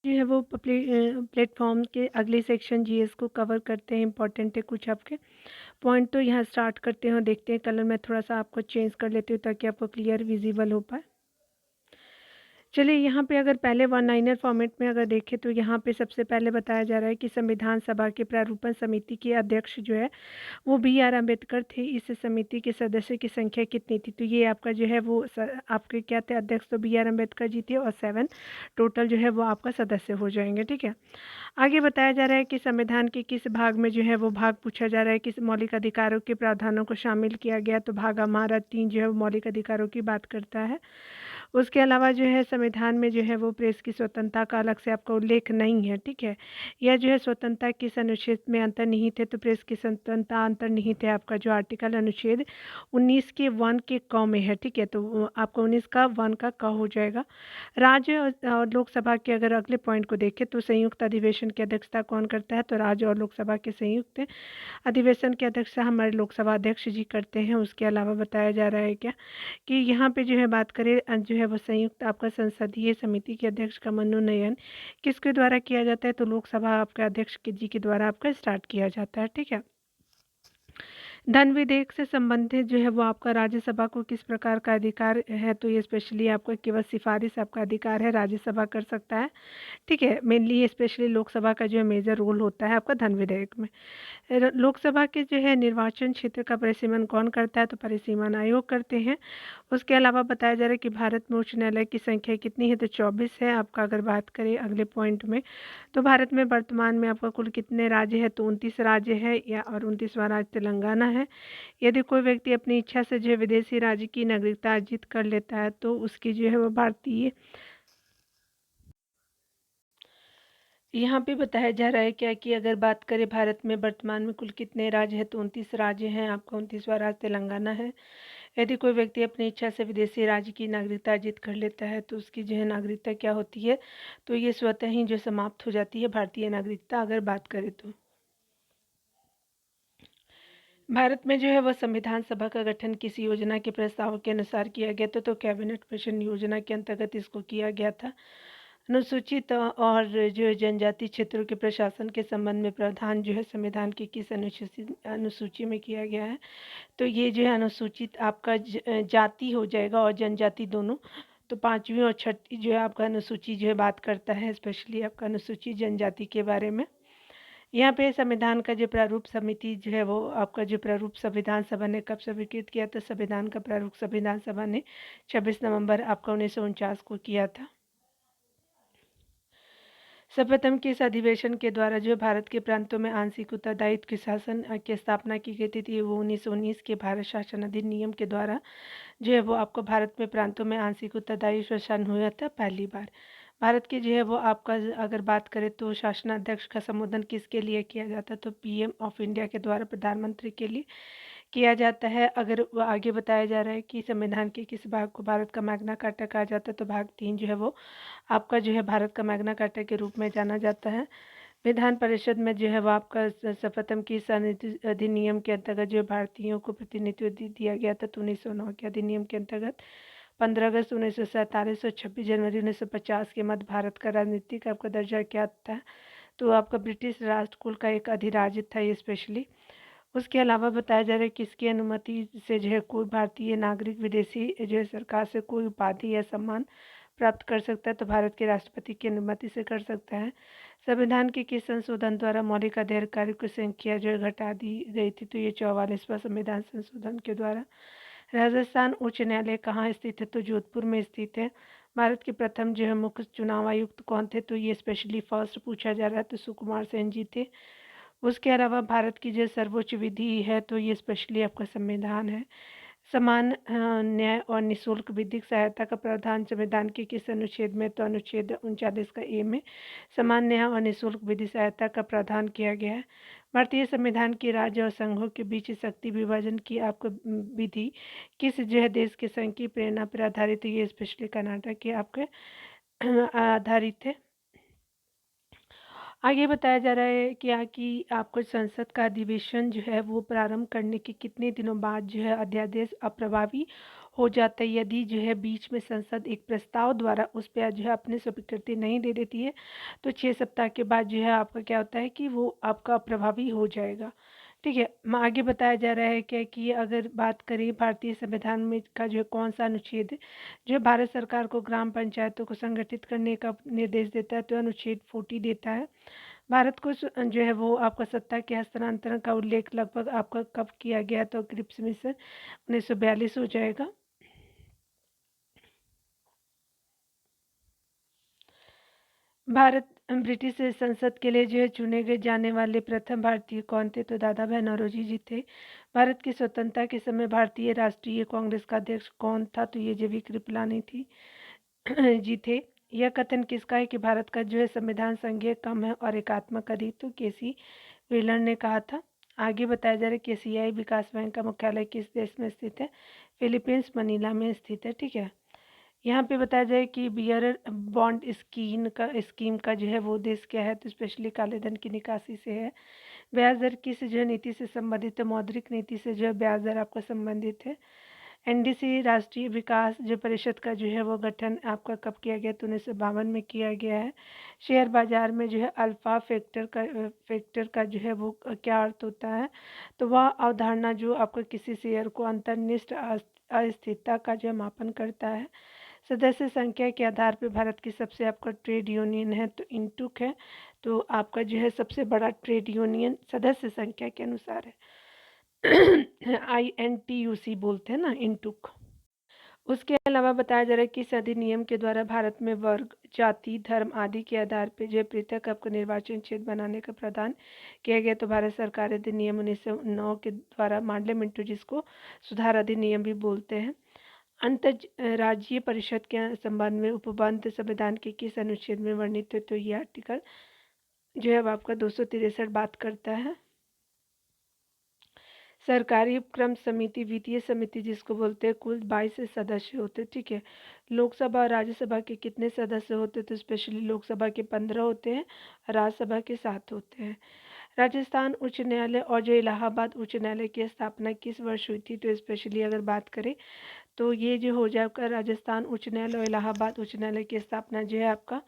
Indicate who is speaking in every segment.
Speaker 1: जो है वो प्लेटफॉर्म के अगले सेक्शन जीएस को कवर करते हैं। इंपॉर्टेंट है कुछ आपके पॉइंट, तो यहाँ स्टार्ट करते हैं और देखते हैं। कलर मैं थोड़ा सा आपको चेंज कर लेती हूँ ताकि आपको क्लियर विजिबल हो पाए। चलिए, यहाँ पे अगर पहले वन लाइनर फॉर्मेट में अगर देखें तो यहाँ पे सबसे पहले बताया जा रहा है कि संविधान सभा के प्रारूपण समिति के अध्यक्ष जो है वो बी आर अम्बेडकर थे। इस समिति के सदस्य की संख्या कितनी थी? तो ये आपका जो है वो आपके क्या थे? अध्यक्ष तो बी आर अम्बेडकर जी थे और 7 टोटल जो है वो आपका सदस्य हो जाएंगे। ठीक है, आगे बताया जा रहा है कि संविधान के किस भाग में जो है वो भाग पूछा जा रहा है किस मौलिक अधिकारों के प्रावधानों को शामिल किया गया। तो भाग हमारा 3 जो है वो मौलिक अधिकारों की बात करता है। उसके अलावा जो है संविधान में जो है वो प्रेस की स्वतंत्रता का अलग से आपका उल्लेख नहीं है। ठीक है, यह जो है स्वतंत्रता किस अनुच्छेद में अंतर्निहित है? तो प्रेस की स्वतंत्रता अंतर्निहित है आपका जो आर्टिकल अनुच्छेद 19 के 1 के क में है। ठीक है, तो आपका 19 का 1 का क हो जाएगा। राज्य और लोकसभा के अगर अगले पॉइंट को देखें तो संयुक्त अधिवेशन की अध्यक्षता कौन करता है? तो राज्य और लोकसभा के संयुक्त अधिवेशन की अध्यक्षता हमारे लोकसभा अध्यक्ष जी करते हैं। उसके अलावा बताया जा रहा है क्या कि यहाँ पे जो है बात करें जो है वो संयुक्त आपका संसदीय समिति के अध्यक्ष का मनोनयन किसके द्वारा किया जाता है? तो लोकसभा आपके अध्यक्ष के जी के द्वारा आपका स्टार्ट किया जाता है। ठीक है, धन विधेयक से संबंधित जो है वो आपका राज्यसभा को किस प्रकार का अधिकार है? तो ये स्पेशली आपका केवल सिफारिश आपका अधिकार है, राज्यसभा कर सकता है। ठीक है, मेनली स्पेशली लोकसभा का जो है मेजर रोल होता है आपका धन विधेयक में। लोकसभा के जो है निर्वाचन क्षेत्र का परिसीमन कौन करता है? तो परिसीमन आयोग करते हैं। उसके अलावा बताया जा रहा है कि भारत में उच्च न्यायालय की संख्या कितनी है? तो 24 है आपका। अगर बात करें अगले पॉइंट में तो भारत में वर्तमान में आपका कुल कितने राज्य है? तो 29 राज्य है या और 29वां राज्य तेलंगाना है। यदि कोई व्यक्ति अपनी इच्छा से जो है विदेशी राज्य की नागरिकता अर्जित कर लेता है तो उसकी जो है वो भारतीय, यहाँ पे बताया जा रहा है क्या कि अगर बात करें भारत में वर्तमान में कुल कितने राज्य हैं? तो 29 राज्य हैं आपका। 29वां राज्य तेलंगाना है। यदि कोई व्यक्ति अपनी इच्छा से विदेशी राज्य की नागरिकता अर्जित कर लेता है तो उसकी जो है नागरिकता क्या होती है? तो ये स्वतः ही जो समाप्त हो जाती है भारतीय नागरिकता अगर बात करें तो। भारत में जो है वह संविधान सभा का गठन किस योजना के प्रस्ताव के अनुसार किया गया था? तो कैबिनेट मिशन योजना के अंतर्गत इसको किया गया था। अनुसूचित और जो है जनजाति क्षेत्रों के प्रशासन के संबंध में प्रावधान जो है संविधान की किस अनुसूची में किया गया है? तो ये जो है अनुसूचित आपका जाति हो जाएगा और जनजाति दोनों। तो 5वीं और 6ठी जो है आपका अनुसूची जो है बात करता है स्पेशली आपका अनुसूचित जनजाति के बारे में। यहाँ पे संविधान का जो प्रारूप समिति जो है वो आपका जो प्रारूप संविधान सभा ने कब स्वीकृत किया? तो संविधान का प्रारूप संविधान सभा ने 26 नवंबर आपका 1949 को किया था। सर्वप्रथम किस अधिवेशन के द्वारा जो भारत के प्रांतों में आंशिक उत्तरदायित्व के शासन की स्थापना की गई थी? वो 1919 के भारत शासन अधिनियम के द्वारा जो है वो आपको भारत में प्रांतों में आंशिक उत्तरदायित्व शासन हुआ था पहली बार। भारत के जो है वो आपका अगर बात करें तो शासनाध्यक्ष का संबोधन किसके लिए किया जाता है? तो पीएम ऑफ इंडिया के द्वारा प्रधानमंत्री के लिए किया जाता है। अगर वो आगे बताया जा रहा है कि संविधान के किस भाग को भारत का मैग्ना कार्टा कहा जाता है? तो भाग 3 जो है वो आपका जो है भारत का मैग्ना कार्टा के रूप में जाना जाता है। विधान परिषद में जो है वो आपका सर्वप्रथम की अधिनियम के अंतर्गत जो भारतीयों को प्रतिनिधित्व दिया गया था। तो 1909 के अधिनियम के अंतर्गत 15 अगस्त 1947 और 26 जनवरी 1950 के मध्य भारत का राजनीतिक आपका दर्जा क्या था? तो आपका ब्रिटिश राष्ट्रकुल का एक अधिराज्य था ये स्पेशली। उसके अलावा बताया जा रहा है कि इसकी अनुमति से जो है कोई भारतीय नागरिक विदेशी जो है सरकार से कोई उपाधि या सम्मान प्राप्त कर सकता है? तो भारत के राष्ट्रपति की अनुमति से कर सकता है। संविधान के किस संशोधन द्वारा मौलिक अधिकारों की संख्या जो है घटा दी गई थी? तो ये 44वां संविधान संशोधन के द्वारा। राजस्थान उच्च न्यायालय कहाँ स्थित है? तो जोधपुर में स्थित है। भारत के प्रथम जो है मुख्य चुनाव आयुक्त कौन थे? तो ये स्पेशली फर्स्ट पूछा जा रहा है, तो सुकुमार सेन जी थे। उसके अलावा भारत की जो सर्वोच्च विधि है तो ये स्पेशली आपका संविधान है। समान न्याय और निःशुल्क विधिक सहायता का प्रावधान संविधान के किस अनुच्छेद में? तो अनुच्छेद 39 का ए में समान न्याय और निःशुल्क विधि सहायता का प्रावधान किया गया है। भारतीय संविधान की राज्य और संघों के बीच शक्ति विभाजन की आपको विधि किस जो है देश के संघ की प्रेरणा पर आधारित है? ये स्पेशली कर्नाटक के आपके आधारित है। आगे बताया जा रहा है क्या कि आपको संसद का अधिवेशन जो है वो प्रारंभ करने के कितने दिनों बाद जो है अध्यादेश अप्रभावी हो जाता है यदि जो है बीच में संसद एक प्रस्ताव द्वारा उस पे जो है अपनी स्वीकृति नहीं दे देती है, तो 6 सप्ताह के बाद जो है आपका क्या होता है कि वो आपका प्रभावी हो जाएगा। ठीक है, आगे बताया जा रहा है क्या कि अगर बात करें भारतीय संविधान में का जो है कौन-सा अनुच्छेद जो है भारत सरकार को ग्राम पंचायतों को संगठित करने का निर्देश देता है, तो अनुच्छेद 40 देता है। भारत को जो है वो आपका सत्ता के हस्तांतरण का उल्लेख लगभग आपका कब किया गया, तो क्रिप्स मिशन 1942 हो जाएगा। भारत ब्रिटिश संसद के लिए जो है चुने गए जाने वाले प्रथम भारतीय कौन थे, तो दादा भाई नौरोजी जी थे। भारत की स्वतंत्रता के समय भारतीय राष्ट्रीय कांग्रेस का अध्यक्ष कौन था, तो ये जेवी कृपलानी थी जी थे। यह कथन किसका है कि भारत का जो है संविधान संघीय कम है और एकात्मक अधिक, तो केसी व्हीलर ने कहा था। आगे बताया जा रहा है कि एशियाई विकास बैंक का मुख्यालय किस देश में स्थित है, फिलीपींस मनीला में स्थित है। ठीक है, यहाँ पे बताया जाए कि बियर बॉन्ड स्कीम का जो है वो देश क्या है, तो स्पेशली काले धन की निकासी से है। ब्याज दर किस जो है नीति से संबंधित है, मौद्रिक नीति से जो है ब्याज दर आपका संबंधित है। एनडीसी राष्ट्रीय विकास जो परिषद का जो है वो गठन आपका कब किया गया, तो 1952 में किया गया है। शेयर बाजार में जो है अल्फा फैक्टर का जो है वो क्या अर्थ होता है, तो वह अवधारणा जो आपका किसी शेयर को अंतर्निष्ठ अस्थिरता का जो है मापन करता है। सदस्य संख्या के आधार पर भारत की सबसे आपका ट्रेड यूनियन है, तो इंटुक है। तो आपका जो है सबसे बड़ा ट्रेड यूनियन सदस्य संख्या के अनुसार है INTUC बोलते हैं ना, इंटुक। उसके अलावा बताया जा रहा है कि इस अधिनियम के द्वारा भारत में वर्ग, जाति, धर्म आदि के आधार पर जो है पृथक आपको निर्वाचन क्षेत्र बनाने का प्रावधान किया गया। तो भारत सरकार अधिनियम 1909 के द्वारा पार्लियामेंट, जिसको सुधार अधिनियम भी बोलते हैं। अंतर्राज्यीय परिषद के संबंध में उपबंध संविधान के किस अनुच्छेद में वर्णित है, तो ये आर्टिकल जो है अब आपका 263 बात करता है। सरकारी उपक्रम समिति, वित्तीय समिति जिसको बोलते हैं, कुल 22 सदस्य होते हैं। ठीक है, लोकसभा और राज्यसभा के कितने सदस्य होते हैं, तो स्पेशली लोकसभा के 15 होते हैं, राज्यसभा के 7 होते हैं। राजस्थान उच्च न्यायालय और जो इलाहाबाद उच्च न्यायालय की स्थापना किस वर्ष हुई थी, तो स्पेशली अगर बात करें तो ये जो हो जाएगा राजस्थान उच्च न्यायालय और इलाहाबाद उच्च न्यायालय की स्थापना जो है आपका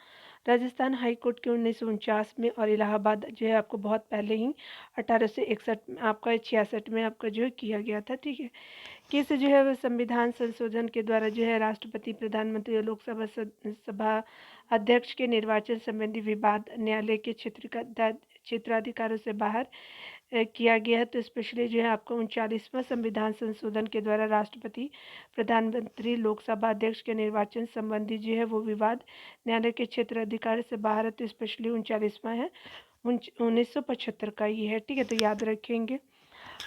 Speaker 1: राजस्थान हाई कोर्ट के 1949 में, और इलाहाबाद जो है आपको बहुत पहले ही 1861 में आपका 66 में आपका जो है किया गया था। ठीक है, किस जो है वो संविधान संशोधन के द्वारा जो है राष्ट्रपति, प्रधानमंत्री और लोकसभा सभा अध्यक्ष के निर्वाचन संबंधी विवाद न्यायालय के क्षेत्राधिकारों से बाहर किया गया है। तो स्पेशली जो है आपको 39वां संविधान संशोधन के द्वारा राष्ट्रपति, प्रधानमंत्री, लोकसभा अध्यक्ष के निर्वाचन संबंधी जो है वो विवाद न्यायालय के क्षेत्र अधिकार से बाहर है। तो स्पेशली 39वां है, 1975 का ये है। ठीक है, तो याद रखेंगे।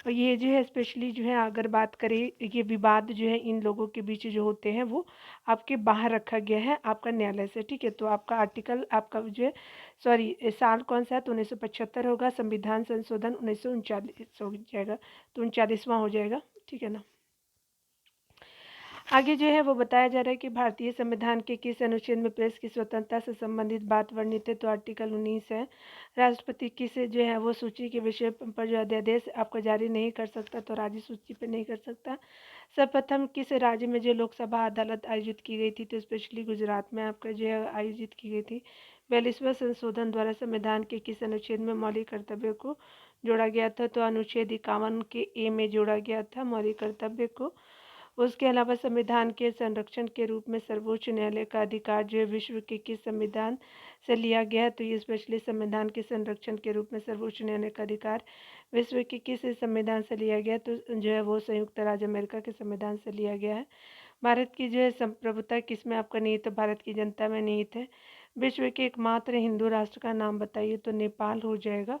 Speaker 1: और ये जो है स्पेशली जो है अगर बात करें, ये विवाद जो है इन लोगों के बीच जो होते हैं वो आपके बाहर रखा गया है आपका न्यायालय से। ठीक है, तो आपका आर्टिकल आपका जो है सॉरी साल कौन सा है, तो 1975 होगा। संविधान संशोधन 1939 हो जाएगा, तो 39वां हो जाएगा। ठीक है ना। आगे जो है वो बताया जा रहा है कि भारतीय संविधान के किस अनुच्छेद में प्रेस की स्वतंत्रता से संबंधित बात वर्णित है, तो आर्टिकल 19 है। राष्ट्रपति किस जो है वो सूची के विषय पर जो अध्यादेश आपको जारी नहीं कर सकता, तो राज्य सूची पर नहीं कर सकता। सर्वप्रथम किस राज्य में जो लोकसभा अदालत आयोजित की गई थी, तो स्पेशली गुजरात में आपका जो है आयोजित की गई थी। 42वां संशोधन द्वारा संविधान के किस अनुच्छेद में मौलिक कर्तव्य को जोड़ा गया था, तो अनुच्छेद 51 के ए में जोड़ा गया था मौलिक कर्तव्य को। उसके अलावा संविधान के संरक्षण के रूप में सर्वोच्च न्यायालय का अधिकार जो है विश्व के किस संविधान से लिया गया है, तो ये स्पेशली संविधान के संरक्षण के रूप में सर्वोच्च न्यायालय का अधिकार विश्व के किस संविधान से लिया गया, तो जो है वो संयुक्त राज्य अमेरिका के संविधान से लिया गया है। भारत की जो है संप्रभुता किस में आपका निहित है, भारत की जनता में निहित है। विश्व के एकमात्र हिंदू राष्ट्र का नाम बताइए, तो नेपाल हो जाएगा।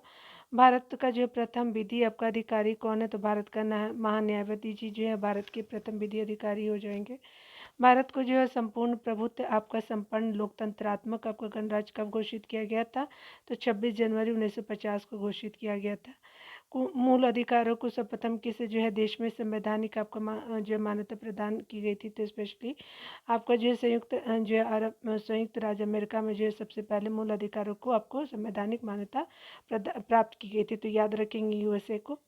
Speaker 1: भारत का जो प्रथम विधि आपका अधिकारी कौन है, तो भारत का महान्यायवती जी जो है भारत के प्रथम विधि अधिकारी हो जाएंगे। भारत को जो है संपूर्ण प्रभुत्व आपका संपन्न लोकतंत्रात्मक आपका गणराज्य कब घोषित किया गया था, तो 26 जनवरी 1950 को घोषित किया गया था। मूल अधिकारों को सर्वप्रथम किस जो है देश में संवैधानिक आपका जो मान्यता प्रदान की गई थी, तो स्पेशली आपका जो है संयुक्त राज्य अमेरिका में जो है सबसे पहले मूल अधिकारों को आपको संवैधानिक मान्यता प्राप्त की गई थी, तो याद रखेंगे USA को।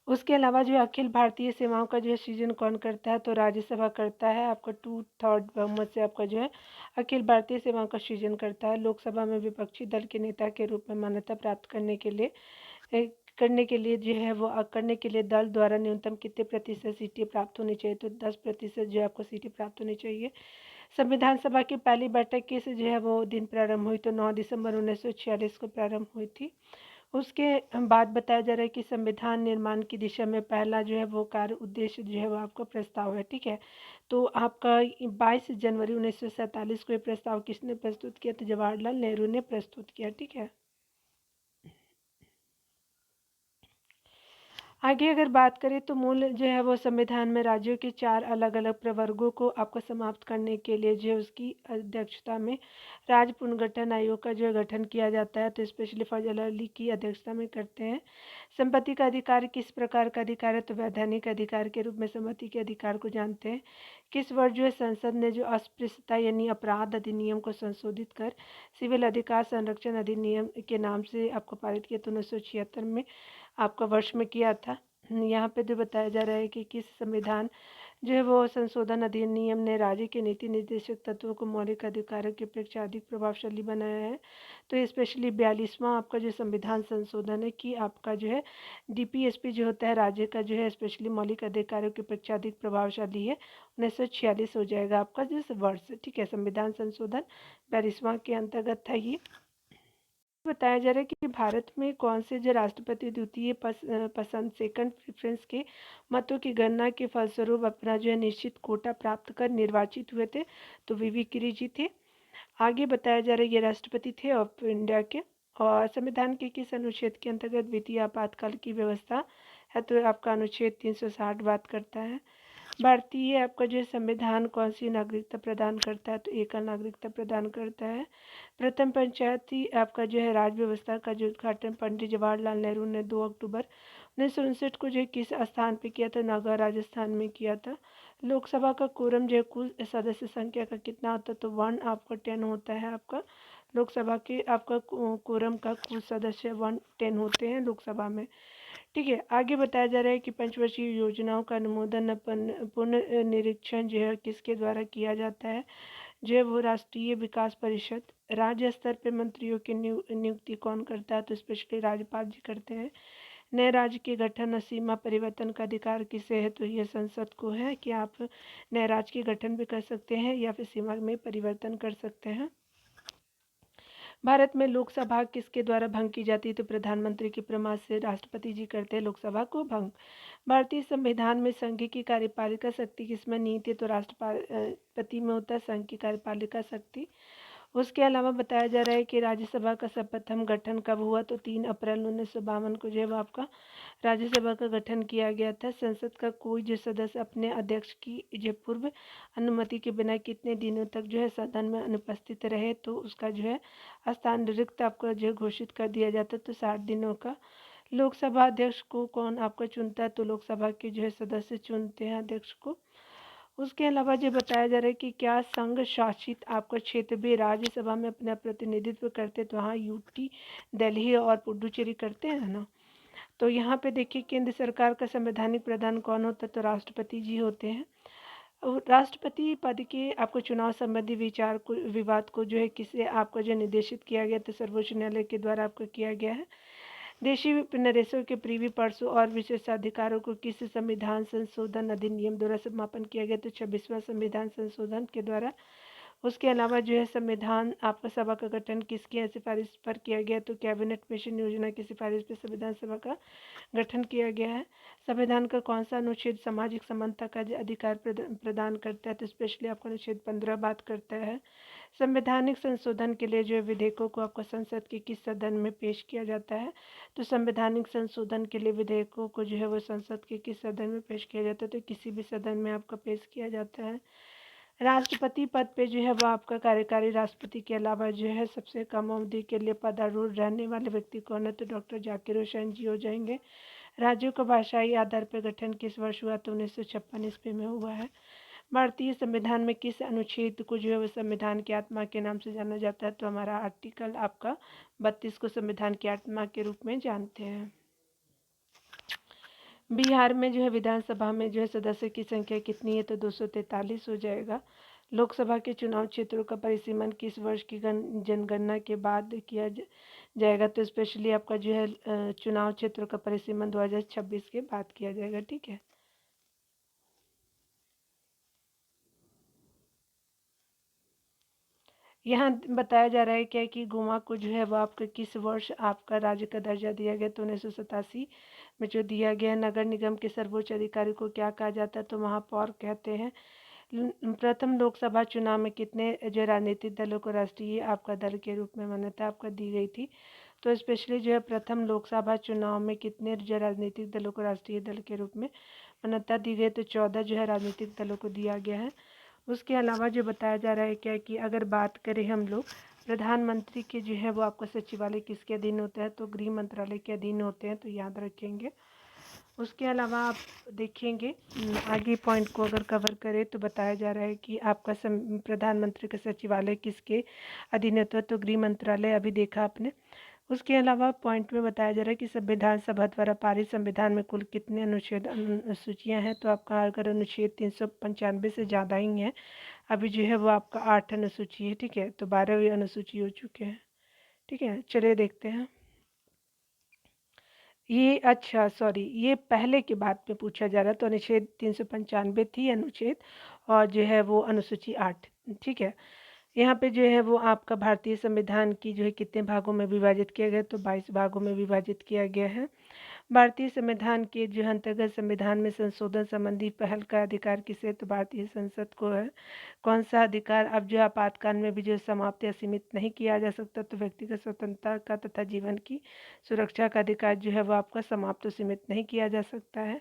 Speaker 1: उसके अलावा जो है अखिल भारतीय सेवाओं का जो है सृजन कौन करता है, तो राज्यसभा करता है। आपका 2/3 बहुमत से आपका जो है अखिल भारतीय सेवाओं का सृजन करता है। लोकसभा में विपक्षी दल के नेता के रूप में मान्यता प्राप्त करने के लिए जो है वो करने के लिए दल द्वारा न्यूनतम कितने प्रतिशत सीटें प्राप्त होनी चाहिए, तो 10% जो है आपको सीटें प्राप्त होनी चाहिए। संविधान सभा की पहली बैठक किस जो है वो दिन प्रारंभ हुई, तो 9 दिसंबर 1946 को प्रारंभ हुई थी। उसके बाद बताया जा रहा है कि संविधान निर्माण की दिशा में पहला जो है वो कार्य उद्देश्य जो है वो आपका प्रस्ताव है, ठीक है। तो आपका 22 जनवरी 1947 को ये प्रस्ताव किसने प्रस्तुत किया, तो जवाहरलाल नेहरू ने प्रस्तुत किया, ठीक है। आगे अगर बात करें तो मूल जो है वो संविधान में राज्यों के 4 अलग अलग प्रवर्गों को आपको समाप्त करने के लिए जो है उसकी अध्यक्षता में राज्य पुनर्गठन आयोग का जो है गठन किया जाता है, तो स्पेशली फजल अली की अध्यक्षता में करते हैं। संपत्ति का अधिकार किस प्रकार का अधिकार है, तो वैधानिक अधिकार के रूप में संपत्ति के अधिकार को जानते हैं। किस वर्ष जो है संसद ने जो अस्पृश्यता यानी अपराध अधिनियम को संशोधित कर सिविल अधिकार संरक्षण अधिनियम के नाम से आपको पारित किया, तो 1976 में आपका वर्ष में किया था। यहाँ पे जो बताया जा रहा है कि किस संविधान जो है वो संशोधन अधिनियम ने राज्य के नीति निर्देशक तत्वों को मौलिक अधिकारों की अपेक्षा अधिक प्रभावशाली बनाया है, तो स्पेशली 42वां आपका जो संविधान संशोधन है कि आपका जो है डीपीएसपी जो होता है राज्य का जो है स्पेशली मौलिक अधिकारों की अपेक्षा अधिक प्रभावशाली है। 1946 हो जाएगा आपका जिस वर्ष, ठीक है। संविधान संशोधन 42वां के अंतर्गत था ये। बताया जा रहा है कि भारत में कौन से जो राष्ट्रपति द्वितीय पसंद सेकंड प्रेफरेंस के मतों की गणना के फलस्वरूप अपना जो है निश्चित कोटा प्राप्त कर निर्वाचित हुए थे, तो वीवी गिरी जी थे। आगे बताया जा रहा है ये राष्ट्रपति थे ऑफ इंडिया के। और संविधान के किस अनुच्छेद के अंतर्गत वित्तीय आपातकाल की व्यवस्था है, तो आपका अनुच्छेद 360 बात करता है। भारतीय आपका जो संविधान कौन सी नागरिकता प्रदान करता है, तो एकल नागरिकता प्रदान करता है। प्रथम पंचायती आपका जो है राज व्यवस्था का जो उद्घाटन पंडित जवाहरलाल नेहरू ने 2 अक्टूबर 1959 को जो किस स्थान पे किया था, नागा राजस्थान में किया था। लोकसभा का कोरम जो है कुल सदस्य संख्या का कितना होता है, तो 1 आपका 10 होता है। आपका लोकसभा के आपका कोरम का कुल सदस्य 110 होते हैं लोकसभा में, ठीक है। आगे बताया जा रहा है कि पंचवर्षीय योजनाओं का अनुमोदन पुनर्निरीक्षण जो है किसके द्वारा किया जाता है, जो है वो राष्ट्रीय विकास परिषद। राज्य स्तर पे मंत्रियों की नियुक्ति कौन करता है, तो स्पेशली राज्यपाल जी करते हैं। नए राज्य के गठन और सीमा परिवर्तन का अधिकार किसे है, तो यह संसद को है कि आप नए राज्य के गठन भी कर सकते हैं या फिर सीमा में परिवर्तन कर सकते हैं। भारत में लोकसभा किसके द्वारा भंग की जाती है, तो प्रधानमंत्री के प्रमाण से राष्ट्रपति जी करते हैं लोकसभा को भंग। भारतीय संविधान में संघ की कार्यपालिका शक्ति किसमें निहित है, तो राष्ट्रपति में होता है संघ की कार्यपालिका शक्ति। उसके अलावा बताया जा रहा है कि राज्यसभा का सर्वप्रथम गठन कब हुआ, तो 3 अप्रैल 1952 को जो है आपका राज्यसभा का गठन किया गया था। संसद का कोई जो सदस्य अपने अध्यक्ष की जो पूर्व अनुमति के बिना कितने दिनों तक जो है सदन में अनुपस्थित रहे, तो उसका जो है स्थान रिक्त आपको जो घोषित कर दिया जाता है, तो 60 दिनों का। लोकसभा अध्यक्ष को कौन आपको चुनता है, तो लोकसभा के जो है सदस्य चुनते हैं अध्यक्ष को। उसके अलावा जो बताया जा रहा है कि क्या संघ शासित आपका क्षेत्र भी राज्यसभा में अपना प्रतिनिधित्व करते, तो हाँ यूटी दिल्ली और पुडुचेरी करते हैं ना। तो यहाँ पे देखिए केंद्र सरकार का संवैधानिक प्रधान कौन होता है, तो राष्ट्रपति जी होते हैं। राष्ट्रपति पद के आपको चुनाव संबंधी विचार को विवाद को जो है किसे आपको जो निर्देशित किया गया, तो सर्वोच्च न्यायालय के द्वारा आपको किया गया है। देशी विनिवेशों के प्रीवी पर्सों और विशेषाधिकारों को किस संविधान संशोधन अधिनियम द्वारा समापन किया गया, तो 26वां संविधान संशोधन के द्वारा। उसके अलावा जो है संविधान आपका सभा का गठन किसकी सिफारिश पर किया गया, तो कैबिनेट मिशन योजना की सिफारिश पर संविधान सभा का गठन किया गया है। संविधान का कौन सा अनुच्छेद सामाजिक समानता का अधिकार प्रदान करता है, तो स्पेशली आपको अनुच्छेद 15 बात करता है। संवैधानिक संशोधन के लिए जो है विधेयकों को आपको संसद के किस सदन में पेश किया जाता है, तो संवैधानिक संशोधन के लिए विधेयकों को जो है वो संसद के किस सदन में पेश किया जाता है, तो किसी भी सदन में आपका पेश किया जाता है। राष्ट्रपति पद पे जो है वो आपका कार्यकारी राष्ट्रपति के अलावा जो है सबसे कम अवधि के लिए पदारूढ़ रहने वाले व्यक्ति कौन है, तो डॉक्टर जाकिर हुसैन जी हो जाएंगे। राज्यों का भाषाई आधार पर गठन किस वर्ष हुआ, तो 1956 ईस्वी में हुआ है। भारतीय संविधान में किस अनुच्छेद को जो है वो संविधान की आत्मा के नाम से जाना जाता है, तो हमारा आर्टिकल आपका 32 को संविधान की आत्मा के रूप में जानते हैं। बिहार में जो है विधानसभा में जो है सदस्य की संख्या कितनी है, तो 243 हो जाएगा। लोकसभा के चुनाव क्षेत्रों का परिसीमन किस वर्ष की जनगणना के बाद किया जाएगा, तो स्पेशली आपका जो है चुनाव क्षेत्रों का परिसीमन 2026 के बाद किया जाएगा। ठीक है। यहाँ बताया जा रहा है क्या कि गोवा को जो है वो आपका किस वर्ष आपका राज्य का दर्जा दिया गया, तो 1987 में जो दिया गया। नगर निगम के सर्वोच्च अधिकारी को क्या कहा जाता है, तो महापौर कहते हैं। प्रथम लोकसभा चुनाव में कितने जो राजनीतिक दलों को राष्ट्रीय आपका दल के रूप में मान्यता आपका दी गई थी, तो स्पेशली जो है प्रथम लोकसभा चुनाव में कितने जो राजनीतिक दलों को राष्ट्रीय दल के रूप में मान्यता दी गई, तो 14 जो है राजनीतिक दलों को दिया गया है। उसके अलावा जो बताया जा रहा है क्या कि अगर बात करें हम लोग प्रधानमंत्री के जो है वो आपका सचिवालय किसके अधीन होता है, तो गृह मंत्रालय के अधीन होते हैं, तो याद रखेंगे। उसके अलावा आप देखेंगे आगे पॉइंट को अगर कवर करें तो बताया जा रहा है कि आपका प्रधानमंत्री का सचिवालय किसके अधीन होता है, तो गृह मंत्रालय, अभी देखा आपने। उसके अलावा पॉइंट में बताया जा रहा है कि संविधान सभा द्वारा पारित संविधान में कुल कितने अनुच्छेद अनुसूचियाँ हैं, तो आपका अगर अनुच्छेद 395 से ज़्यादा ही है, अभी जो है वो आपका 8 अनुसूची है। ठीक है, तो 12वीं अनुसूची हो चुके हैं। ठीक है, चलिए देखते हैं। ये अच्छा सॉरी, ये पहले के बात में पूछा जा रहा है, तो अनुच्छेद 395 थी अनुच्छेद, और जो है वो अनुसूची 8। ठीक है, यहाँ पे जो है वो आपका भारतीय संविधान की जो है कितने भागों में विभाजित किया गया, तो 22 भागों में विभाजित किया गया है। भारतीय संविधान के जो अंतर्गत संविधान में संशोधन संबंधी पहल का अधिकार किसे, तो भारतीय संसद को है। कौन सा अधिकार अब जो आपातकाल में भी जो समाप्त या सीमित नहीं किया जा सकता, तो व्यक्तिगत स्वतंत्रता का तथा जीवन की सुरक्षा का अधिकार जो है वो आपका समाप्त और सीमित नहीं किया जा सकता है।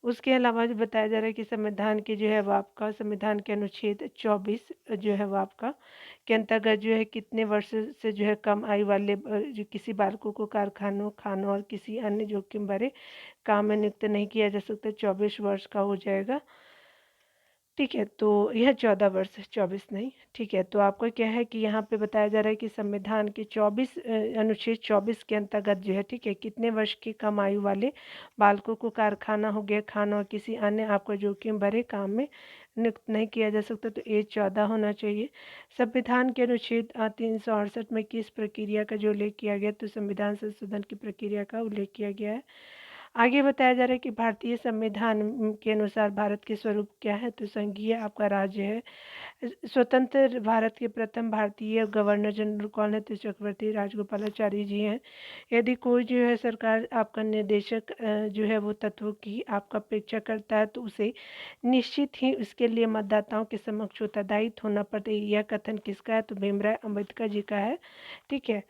Speaker 1: उसके अलावा जो बताया जा रहा है कि संविधान के जो है वो आपका संविधान के अनुच्छेद 24 जो है वो आपका के अंतर्गत जो है कितने वर्ष से जो है कम आयु वाले जो किसी बालकों को कारखानों खानों और किसी अन्य जोखिम भरे काम में नियुक्त नहीं किया जा सकता, 24 वर्ष का हो जाएगा। ठीक है, तो यह 14 वर्ष, 24 नहीं। ठीक है, तो आपको क्या है कि यहाँ पे बताया जा रहा है कि संविधान के 24 अनुच्छेद 24 के अंतर्गत जो है, ठीक है, कितने वर्ष की कम आयु वाले बालकों को कारखाना हो गया खाना और किसी अन्य आपको जोखिम भरे काम में नियुक्त नहीं किया जा सकता, तो एज 14 होना चाहिए। संविधान के अनुच्छेद 368 में किस प्रक्रिया का जो उल्लेख किया गया, तो संविधान संशोधन की प्रक्रिया का उल्लेख किया गया है। आगे बताया जा रहा है कि भारतीय संविधान के अनुसार भारत के स्वरूप क्या है, तो संघीय आपका राज्य है। स्वतंत्र भारत के प्रथम भारतीय गवर्नर जनरल कौन है, तो चक्रवर्ती राजगोपालाचारी जी हैं। यदि कोई जो है सरकार आपका निर्देशक जो है वो तत्वों की आपका अपेक्षा करता है, तो उसे निश्चित ही उसके लिए मतदाताओं के समक्ष उत्तरदायित्व होना पड़ता है। यह कथन किसका है, तो भीमराव अम्बेडकर जी का है। ठीक है,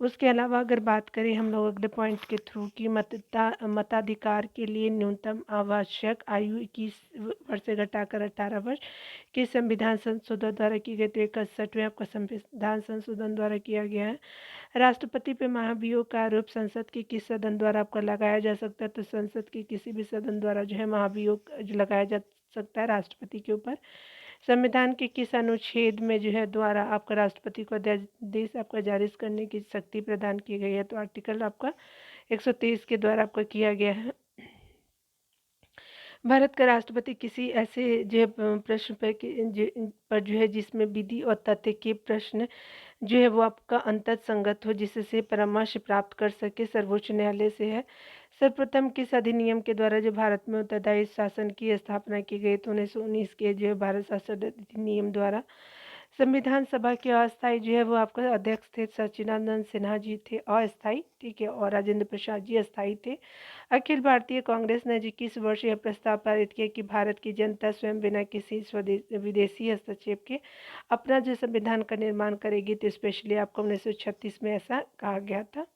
Speaker 1: उसके अलावा अगर बात करें हम लोग अगले पॉइंट के थ्रू की मताधिकार के लिए न्यूनतम आवश्यक आयु 21 वर्ष से घटाकर 18 वर्ष के संविधान संशोधन द्वारा की गई, तो 61वें आपका संविधान संशोधन द्वारा किया गया है। राष्ट्रपति पे महाभियोग का आरोप संसद के किस सदन द्वारा आपका लगाया जा सकता है, तो संसद के किसी भी सदन द्वारा जो है महाभियोग लगाया जा सकता है राष्ट्रपति के ऊपर। संविधान के किस अनुच्छेद में जो है द्वारा आपका राष्ट्रपति को अध्यादेश आपका जारी करने की शक्ति प्रदान की गई है, तो आर्टिकल आपका 123 के द्वारा आपका किया गया है। भारत का राष्ट्रपति किसी ऐसे जो है प्रश्न पर जो है जिसमें विधि और तथ्य के प्रश्न जो है वो आपका अंतत संगत हो, जिससे परामर्श प्राप्त कर सके, सर्वोच्च न्यायालय से है। सर्वप्रथम किस अधिनियम के द्वारा जो भारत में उत्तरदायी शासन की स्थापना की गई, तो 1919 के जो है भारत शासन अधिनियम द्वारा। संविधान सभा के अस्थायी जो है वो आपका अध्यक्ष थे सच्चिदानंद सिन्हा जी थे, अस्थायी। ठीक है, और राजेंद्र प्रसाद जी अस्थायी थे। अखिल भारतीय कांग्रेस ने जी किस वर्ष यह प्रस्ताव पारित किया कि भारत की जनता स्वयं बिना किसी विदेशी हस्तक्षेप के अपना जो संविधान का निर्माण करेगी, तो स्पेशली आपको 1936 में ऐसा कहा गया था।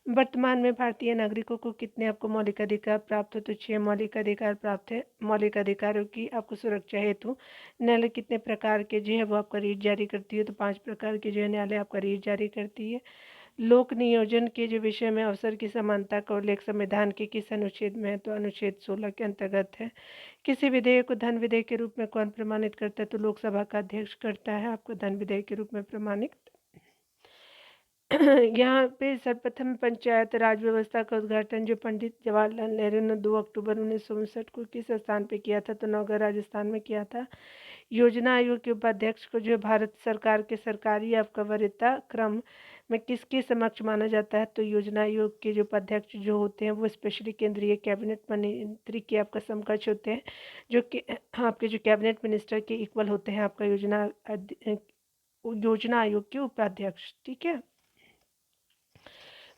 Speaker 1: वर्तमान में भारतीय नागरिकों को कितने आपको मौलिक अधिकार प्राप्त हो, तो 6 मौलिक अधिकार प्राप्त है। मौलिक अधिकारों की आपको सुरक्षा हेतु न्यायालय कितने प्रकार के जो है वो आपका रीट जारी करती है, तो 5 प्रकार के जो है न्यायालय आपका रीट जारी करती है। लोक नियोजन के जो विषय में अवसर की समानता का उल्लेख संविधान के किस अनुच्छेद में है, तो अनुच्छेद 16 के अंतर्गत है। किसी विधेयक को धन विधेयक के रूप में कौन प्रमाणित करता है, तो लोकसभा का अध्यक्ष करता है आपको धन विधेयक के रूप में प्रमाणित। यहाँ पे सर्वप्रथम पंचायत राज व्यवस्था का उद्घाटन जो पंडित जवाहरलाल नेहरू ने 2 अक्टूबर 1959 को किस स्थान पे किया था? तो नौगढ़ राजस्थान में किया था। योजना आयोग के उपाध्यक्ष को जो भारत सरकार के सरकारी आपका वरीयता क्रम में किसके समक्ष माना जाता है? तो योजना आयोग के जो उपाध्यक्ष जो होते हैं वो स्पेशली केंद्रीय कैबिनेट मंत्री के आपका समकक्ष होते हैं, जो कि आपके जो कैबिनेट मिनिस्टर के इक्वल होते हैं आपका योजना आयोग के उपाध्यक्ष। ठीक है,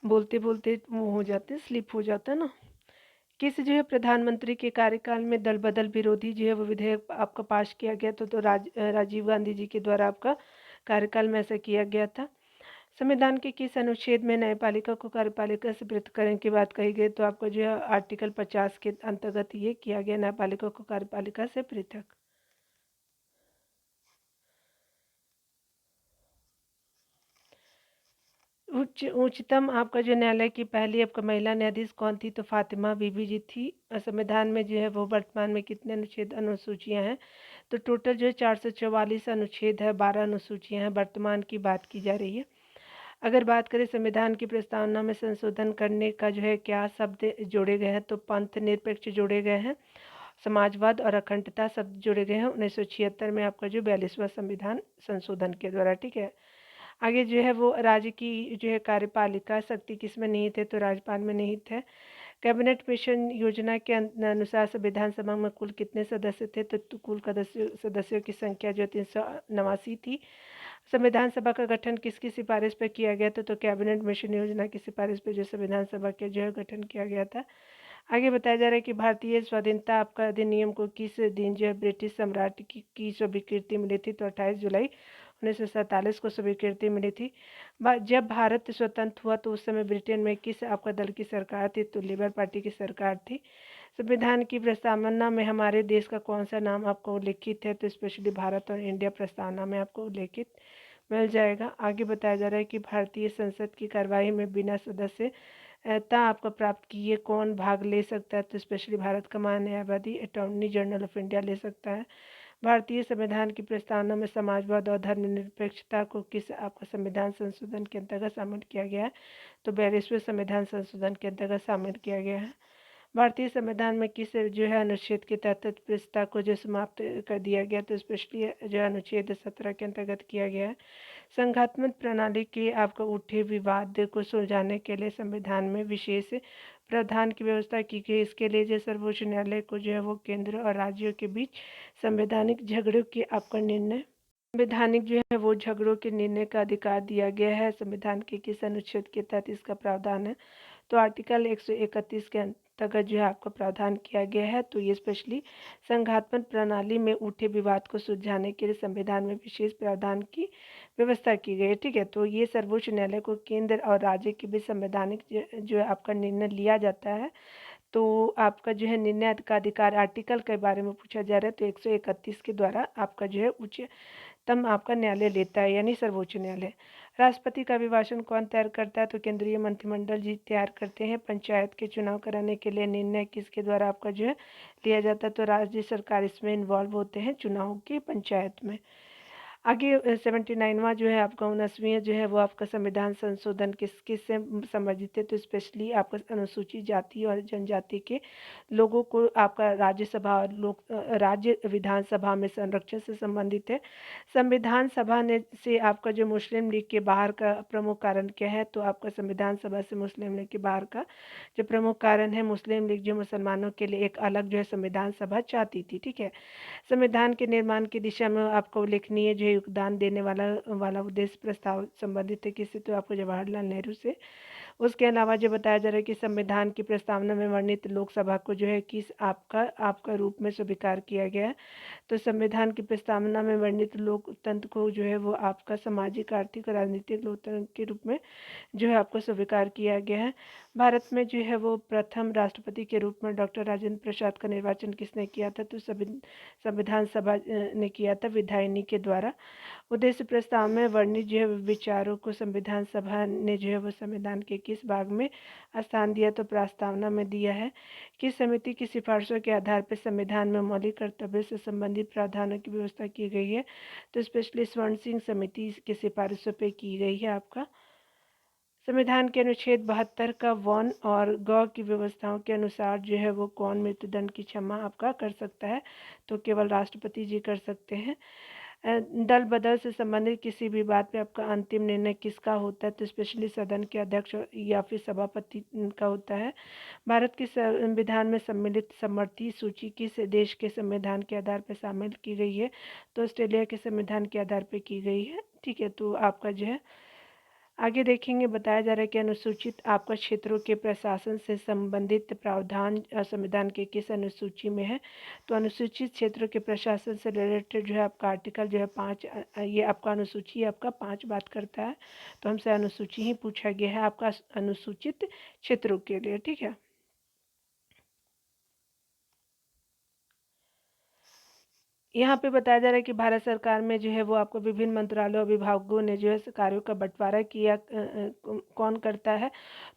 Speaker 1: बोलते बोलते वो हो जाते स्लिप हो जाता है ना। किस जो है प्रधानमंत्री के कार्यकाल में दल बदल विरोधी जो है वो विधेयक आपका पास किया गया था? तो राजीव गांधी जी के द्वारा आपका कार्यकाल में ऐसा किया गया था। संविधान के किस अनुच्छेद में न्यायपालिका को कार्यपालिका से पृथक्करण की बात कही गई? तो आपको जो है आर्टिकल 50 के अंतर्गत ये किया गया, न्यायपालिका को कार्यपालिका से पृथक। उच्चतम आपका जो न्यायालय की पहली आपका महिला न्यायाधीश कौन थी? तो फातिमा बीबी जी थी। संविधान में जो है वो वर्तमान में कितने अनुच्छेद अनुसूचियां हैं? तो टोटल जो है 444 अनुच्छेद है, 12 अनुसूचियां हैं, वर्तमान की बात की जा रही है। अगर बात करें संविधान की प्रस्तावना में संशोधन करने का जो है क्या शब्द जोड़े गए हैं? तो पंथ निरपेक्ष जोड़े गए हैं, समाजवाद और अखंडता शब्द जोड़े गए हैं 1976 में आपका जो 42वां संविधान संशोधन के द्वारा। ठीक है, आगे जो है वो राज्य की जो है कार्यपालिका शक्ति किस में निहित है? तो राज्यपाल में निहित है। कैबिनेट मिशन योजना के अनुसार विधानसभा में कुल कितने सदस्य थे? तो कुल सदस्यों की संख्या जो 389 थी। संविधान सभा का गठन किसकी सिफारिश पर किया गया था? तो कैबिनेट मिशन योजना की सिफारिश पर जो संविधान सभा के जो है गठन किया गया था। आगे बताया जा रहा है कि भारतीय स्वाधीनता आपका अधिनियम को किस दिन जो है ब्रिटिश सम्राट की स्वीकृति मिली थी? तो 28 जुलाई 1947 को स्वीकृति मिली थी। जब भारत स्वतंत्र हुआ तो उस समय ब्रिटेन में किस आपका दल की सरकार थी? तो लेबर पार्टी की सरकार थी। संविधान की प्रस्तावना में हमारे देश का कौन सा नाम आपको उल्लेखित है? तो स्पेशली भारत और इंडिया प्रस्तावना में आपको उल्लेखित मिल जाएगा। आगे बताया जा रहा है कि भारतीय संसद की कार्यवाही में बिना सदस्यता आपको प्राप्त किए कौन भाग ले सकता है? तो स्पेशली भारत का महान्यायवादी अटॉर्नी जनरल ऑफ इंडिया ले सकता है। भारतीय संविधान की प्रस्तावना में समाजवाद और धर्मनिरपेक्षता को किस आपका संविधान संशोधन के अंतर्गत शामिल किया गया है? तो 42वें संविधान संशोधन के अंतर्गत शामिल किया गया है। भारतीय संविधान में किस जो है अनुच्छेद के तहत अस्पृश्यता को जो समाप्त कर दिया गया? तो स्पेशली जो है अनुच्छेद 17 के अंतर्गत किया गया है। संघात्मक प्रणाली के आपको उठे विवाद को सुलझाने के लिए संविधान में विशेष प्रावधान की व्यवस्था की गई। इसके लिए जो सर्वोच्च न्यायालय को जो है वो केंद्र और राज्यों के बीच संवैधानिक झगड़ों के आपका निर्णय संवैधानिक जो है वो झगड़ों के निर्णय का अधिकार दिया गया है। संविधान के किस अनुच्छेद के तहत इसका प्रावधान है? तो आर्टिकल 131 के अंतर्गत जो है आपको प्रावधान किया गया है। तो ये स्पेशली संघात्मक प्रणाली में उठे विवाद को सुलझाने के लिए संविधान में विशेष प्रावधान की व्यवस्था की गई है। ठीक है, तो ये सर्वोच्च न्यायालय को केंद्र और राज्य के बीच संवैधानिक जो है आपका निर्णय लिया जाता है। तो आपका जो है निर्णय का अधिकार आर्टिकल के बारे में पूछा जा रहा है, तो 131 के द्वारा आपका जो है उच्चतम आपका न्यायालय लेता है, यानी सर्वोच्च न्यायालय। राष्ट्रपति का अभिभाषण कौन तैयार करता है? तो केंद्रीय मंत्रिमंडल जी तैयार करते हैं। पंचायत के चुनाव कराने के लिए निर्णय किसके द्वारा आपका जो है लिया जाता है? तो राज्य सरकार इसमें इन्वॉल्व होते हैं चुनाव की पंचायत में। आगे 79वां जो है आपका 19वीं जो है वो आपका संविधान संशोधन किस से संबंधित है? तो स्पेशली आपका अनुसूचित जाति और जनजाति के लोगों को आपका राज्यसभा और राज्य विधानसभा में संरक्षण से संबंधित है। संविधान सभा ने से आपका जो मुस्लिम लीग के बाहर का प्रमुख कारण क्या है? तो आपका संविधान सभा से मुस्लिम लीग के बाहर का जो प्रमुख कारण है, मुस्लिम लीग जो मुसलमानों के लिए एक अलग जो है संविधान सभा चाहती थी। ठीक है, संविधान के निर्माण की दिशा में आपको उल्लेखनीय जो है योगदान देने वाला उद्देश्य प्रस्ताव संबंधित है किससे? तो आपको जवाहरलाल नेहरू से। उसके अलावा जो बताया जा रहा है कि संविधान की प्रस्तावना में वर्णित लोकसभा को जो है किस आपका रूप में स्वीकार किया गया है? तो संविधान की प्रस्तावना में वर्णित लोकतंत्र को जो है वो आपका सामाजिक, आर्थिक और राजनीतिक लोकतंत्र के रूप में जो है आपको स्वीकार किया गया है। भारत में जो है वो प्रथम राष्ट्रपति के रूप में डॉक्टर राजेंद्र प्रसाद का निर्वाचन किसने किया था? तो संविधान सभा ने किया था, विधायिनी के द्वारा। उद्देश्य प्रस्ताव में वर्णित जो है विचारों को संविधान सभा ने जो है वो संविधान के किस भाग में स्थान दिया? तो प्रस्तावना में दिया है। किस समिति की सिफारिशों के आधार पर संविधान में मौलिक कर्तव्य से संबंधित प्रावधानों की व्यवस्था की गई है? तो स्पेशली स्वर्ण सिंह समिति की सिफारिशों पर की गई है आपका। संविधान के अनुच्छेद 72 का वन और गौ की व्यवस्थाओं के अनुसार जो है वो कौन मृत्युदंड की क्षमा आपका कर सकता है, तो केवल राष्ट्रपति जी कर सकते हैं। दल बदल से संबंधित किसी भी बात पे आपका अंतिम निर्णय किसका होता है, तो स्पेशली सदन के अध्यक्ष या फिर सभापति का होता है। भारत के संविधान में सम्मिलित समर्थी सूची किस देश के संविधान के आधार पर शामिल की गई है, तो ऑस्ट्रेलिया के संविधान के आधार पर की गई है। ठीक है, तो आपका जो है आगे देखेंगे, बताया जा रहा है कि अनुसूचित आपका क्षेत्रों के प्रशासन से संबंधित प्रावधान संविधान के किस अनुसूची में है, तो अनुसूचित क्षेत्रों के प्रशासन से रिलेटेड जो है आपका आर्टिकल जो है 5, ये आपका अनुसूची आपका 5 बात करता है, तो हमसे अनुसूची ही पूछा गया है आपका अनुसूचित क्षेत्रों के लिए। ठीक है, यहाँ पे बताया जा रहा है कि भारत सरकार में जो है वो आपको विभिन्न मंत्रालयों और विभागों ने जो है कार्यों का बंटवारा किया, कौन करता है,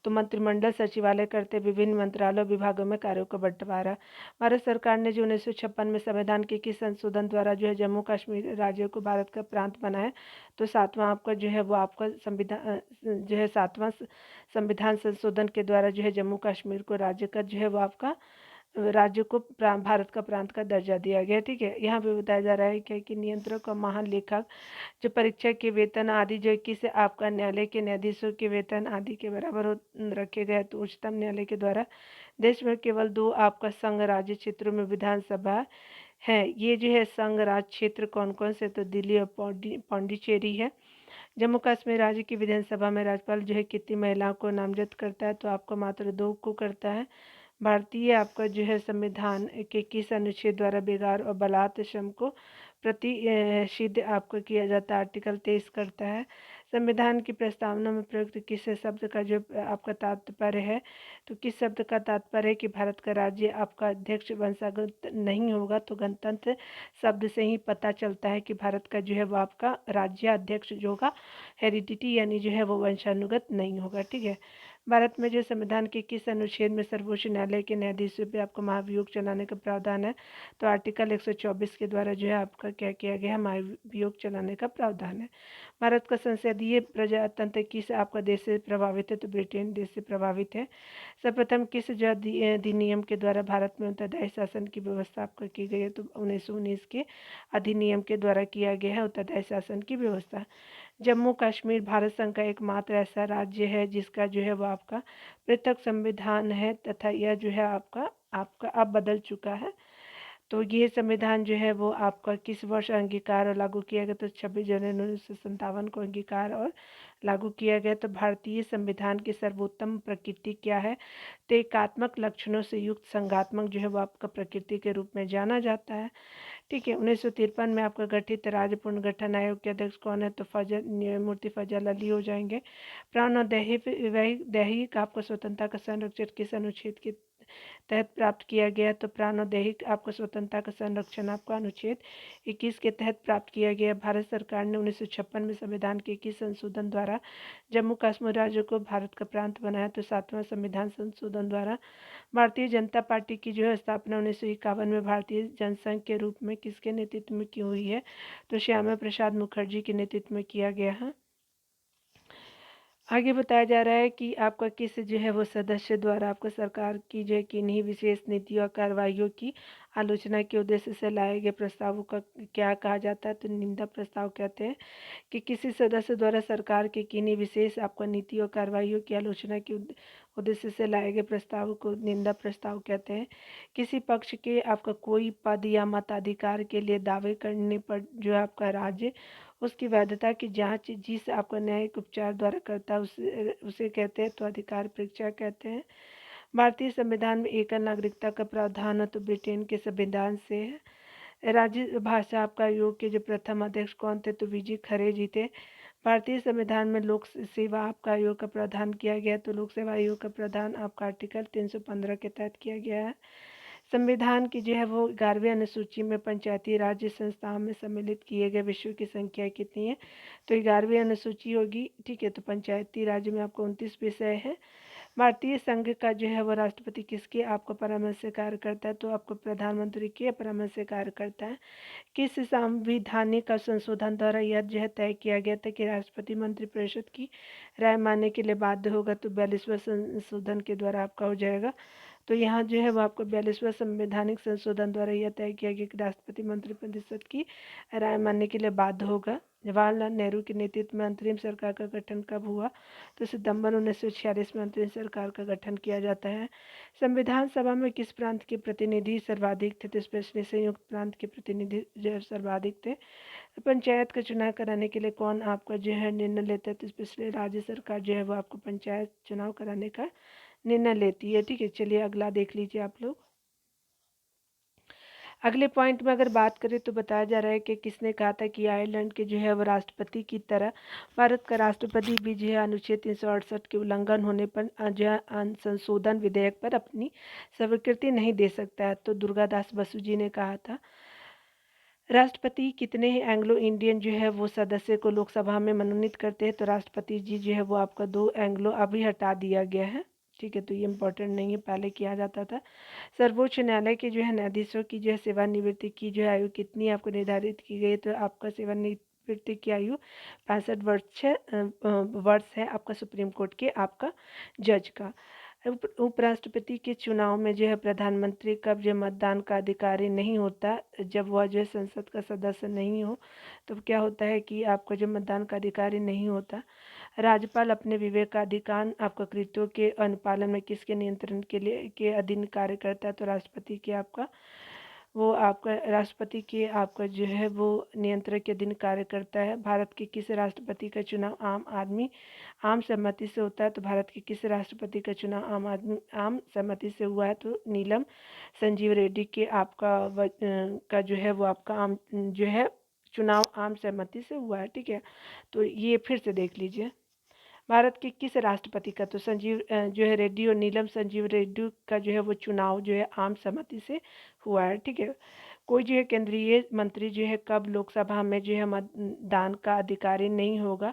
Speaker 1: तो मंत्रिमंडल सचिवालय करते विभिन्न मंत्रालयों विभागों में कार्यों का बंटवारा। भारत सरकार ने जो 1956 में संविधान के किस संशोधन द्वारा जो है जम्मू कश्मीर राज्य को भारत का प्रांत बनाया, तो 7वां आपका जो है वो आपका संविधान जो है 7वां संविधान संशोधन के द्वारा जो है जम्मू कश्मीर को राज्य का जो है वो आपका राज्य को भारत का प्रांत का दर्जा दिया गया। ठीक है, यहाँ पे बताया जा रहा है क्या कि नियंत्रक और महालेखक जो परीक्षा के वेतन आदि जो किस आपका न्यायालय के न्यायाधीशों के वेतन आदि के बराबर रखे गए, तो उच्चतम न्यायालय के द्वारा देश में केवल 2 आपका संघ राज्य क्षेत्रों में विधानसभा है। ये जो है संघ राज्य क्षेत्र कौन कौन से, तो दिल्ली और पौंडीचेरी है। जम्मू कश्मीर राज्य की विधानसभा में राज्यपाल जो है कितनी महिलाओं को नामजद करता है, तो आपको मात्र 2 को करता है। भारतीय आपका जो है संविधान के किस अनुच्छेद द्वारा बेगार और बलात् श्रम को प्रतिषिद्ध आपको किया जाता है, आर्टिकल 23 करता है। संविधान की प्रस्तावना में प्रयुक्त किस शब्द का जो आपका तात्पर्य है, तो किस शब्द का तात्पर्य है कि भारत का राज्य आपका अध्यक्ष वंशागत नहीं होगा, तो गणतंत्र शब्द से ही पता चलता है कि भारत का जो है वो आपका राज्य अध्यक्ष जो होगा हेरिडिटी यानी जो है वो वंशानुगत नहीं होगा। ठीक है, भारत में जो संविधान के किस अनुच्छेद में सर्वोच्च न्यायालय के न्यायाधीशों पे आपको महाभियोग चलाने का प्रावधान है, तो आर्टिकल 124 के द्वारा जो है आपका क्या किया गया है, महाभियोग चलाने का प्रावधान है। भारत का संसदीय प्रजातंत्र किस आपका देश से प्रभावित है, तो ब्रिटेन देश से प्रभावित है। सर्वप्रथम किस जो अधिनियम के द्वारा भारत में उत्तरदायी शासन की व्यवस्था आपका की गई है, तो 1919 के अधिनियम के द्वारा किया गया है उत्तरदायी शासन की व्यवस्था। जम्मू कश्मीर भारत संघ का एकमात्र ऐसा राज्य है जिसका जो है वो आपका पृथक संविधान है, तथा यह जो है आपका आपका अब बदल चुका है। तो ये संविधान जो है वो आपका किस वर्ष अंगीकार और लागू किया गया, तो 26 जनवरी 1957 को अंगीकार और लागू किया गया। तो भारतीय संविधान की सर्वोत्तम प्रकृति क्या है, तो एकात्मक लक्षणों से युक्त संघात्मक जो है वो आपका प्रकृति के रूप में जाना जाता है। ठीक है, 1953 में आपका गठित राज्य पुनर्गठन आयोग के अध्यक्ष कौन है, तो न्यायमूर्ति फजल अली हो जाएंगे। प्राण और दैहिक आपको स्वतंत्रता का संरक्षण किस अनुच्छेद के तहत प्राप्त किया गया, तो प्राण और दैहिक आपको स्वतंत्रता का संरक्षण आपका अनुच्छेद 21 के तहत प्राप्त किया गया। भारत सरकार ने 1956 में संविधान के किस संशोधन द्वारा जम्मू कश्मीर राज्य को भारत का प्रांत बनाया, तो 7वां संविधान संशोधन द्वारा। भारतीय जनता पार्टी की जो है स्थापना 1951 में भारतीय जनसंघ के रूप में किसके नेतृत्व में की हुई है, तो श्यामा प्रसाद मुखर्जी के नेतृत्व में किया गया है। आगे बताया जा रहा है कि आपका किस जो है वो सदस्य द्वारा आपको सरकार की जो है किन्हीं विशेष नीतियों और कार्रवाइयों की आलोचना के उद्देश्य से लाए गए प्रस्तावों का क्या कहा जाता है, तो निंदा प्रस्ताव कहते हैं। कि किसी सदस्य द्वारा सरकार के किन्हीं विशेष आपका नीति और कार्रवाइयों की आलोचना के उद्देश्य से लाए गए प्रस्ताव को निंदा प्रस्ताव कहते हैं। किसी पक्ष के आपका कोई पद या मताधिकार के लिए दावे करने पर जो है आपका राज्य उसकी वैधता की जांच जिस आपका न्यायिक उपचार द्वारा करता है उसे कहते हैं, तो अधिकार परीक्षा कहते हैं। भारतीय संविधान में एकल नागरिकता का प्रावधान है, तो ब्रिटेन के संविधान से है। राज्य भाषा आपका आयोग के जो प्रथम अध्यक्ष कौन थे, तो वीजी खरे जी थे। भारतीय संविधान में लोक सेवा आपका आयोग का प्रावधान किया गया, तो लोक सेवा आयोग का प्रावधान आपका आर्टिकल 315 के तहत किया गया है। संविधान की जो है वो 11वीं अनुसूची में पंचायती राज्य संस्थाओं में सम्मिलित किए गए विषयों की संख्या कितनी है, तो 11वीं अनुसूची होगी। ठीक है, तो पंचायती राज्य में आपको 29 विषय है। भारतीय संघ का जो है वो राष्ट्रपति किसके आपको परामर्श से कार्य करता है, तो आपको प्रधानमंत्री के परामर्श से कार्य करता है। किस संवैधानिक संशोधन द्वारा यह जो है तय किया गया था कि राष्ट्रपति मंत्रिपरिषद की राय मानने के लिए बाध्य होगा, तो 42वां संशोधन के द्वारा आपका हो जाएगा। तो यहाँ जो है वो आपको 42वां संवैधानिक संशोधन द्वारा यह तय किया गया कि राष्ट्रपति मंत्रिपरिषद की राय मानने के लिए बाध्य होगा। जवाहरलाल नेहरू के नेतृत्व में अंतरिम सरकार का गठन कब हुआ, तो सितंबर 1946 में अंतरिम सरकार का गठन किया जाता है। संविधान सभा में किस प्रांत के प्रतिनिधि सर्वाधिक थे, तो स्पेशली संयुक्त प्रांत के प्रतिनिधि जो सर्वाधिक थे। पंचायत का चुनाव कराने के लिए कौन आपका जो है निर्णय लेता है, तो स्पेशली राज्य सरकार जो है वो आपको पंचायत चुनाव कराने का निर्णय लेती है। ठीक है, चलिए अगला देख लीजिए आप लोग। अगले पॉइंट में अगर बात करें तो बताया जा रहा है कि किसने कहा था कि आयरलैंड के जो है वो राष्ट्रपति की तरह भारत का राष्ट्रपति भी जो है अनुच्छेद 368 के उल्लंघन होने पर जो है संशोधन विधेयक पर अपनी स्वीकृति नहीं दे सकता है, तो दुर्गादास बसु जी ने कहा था। राष्ट्रपति कितने एंग्लो इंडियन जो है वो सदस्य को लोकसभा में मनोनीत करते हैं, तो राष्ट्रपति जी जो है वो आपका 2 एंग्लो अभी हटा दिया गया है। ठीक है, तो ये इम्पोर्टेंट नहीं है, पहले किया जाता था। सर्वोच्च न्यायालय के जो है न्यायाधीशों की जो है सेवानिवृत्ति की जो है आयु कितनी आपको निर्धारित की गई, तो आपका सेवानिवृत्ति की आयु 65 वर्ष है आपका सुप्रीम कोर्ट के आपका जज का। उपराष्ट्रपति के चुनाव में जो है प्रधानमंत्री कब जो मतदान का अधिकारी नहीं होता, जब वह जो है संसद का सदस्य नहीं हो, तो क्या होता है कि आपका जो मतदान का अधिकारी नहीं होता। राज्यपाल अपने विवेकाधिकार आपका कृत्यों के अनुपालन में किसके नियंत्रण के लिए के अधीन कार्य करता है, तो राष्ट्रपति के आपका वो आपका राष्ट्रपति के आपका जो है वो नियंत्रण के अधीन कार्य करता है। भारत के किस राष्ट्रपति का चुनाव आम सहमति से होता है, तो भारत के किस राष्ट्रपति का चुनाव आम सहमति से हुआ है, तो नीलम संजीव रेड्डी के आपका का जो है वो आपका आम जो है चुनाव आम सहमति से हुआ है। ठीक है, तो ये फिर से देख लीजिए। भारत के किस राष्ट्रपति का, तो संजीव जो है रेड्डी और नीलम संजीव रेड्डी का जो है वो चुनाव जो है आम सहमति से हुआ है। ठीक है, कोई जो है केंद्रीय मंत्री जो है कब लोकसभा में जो है मतदान का अधिकारी नहीं होगा,